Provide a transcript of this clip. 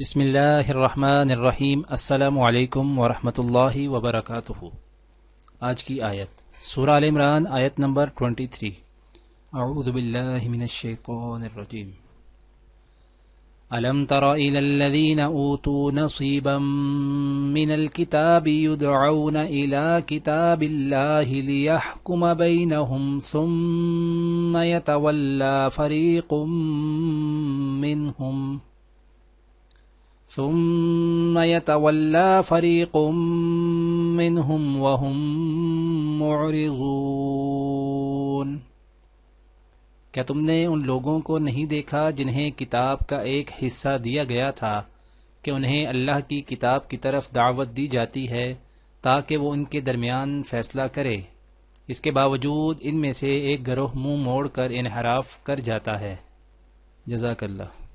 بسم اللہ الرحمن الرحیم۔ السلام علیکم ورحمۃ اللہ وبرکاتہ۔ آج کی آیت سورہ آل عمران، آیت نمبر 23۔ اعوذ باللہ من الشیطان الرجیم۔ الم تر الی الذین اوتوا نصیبا من الكتاب یدعون الی کتاب اللہ لیحکم بینہم ثم یتولی فریق منهم وهم معرضون۔ کیا تم نے ان لوگوں کو نہیں دیکھا جنہیں کتاب کا ایک حصہ دیا گیا تھا کہ انہیں اللہ کی کتاب کی طرف دعوت دی جاتی ہے تاکہ وہ ان کے درمیان فیصلہ کرے، اس کے باوجود ان میں سے ایک گروہ منہ موڑ کر انحراف کر جاتا ہے۔ جزاک اللہ۔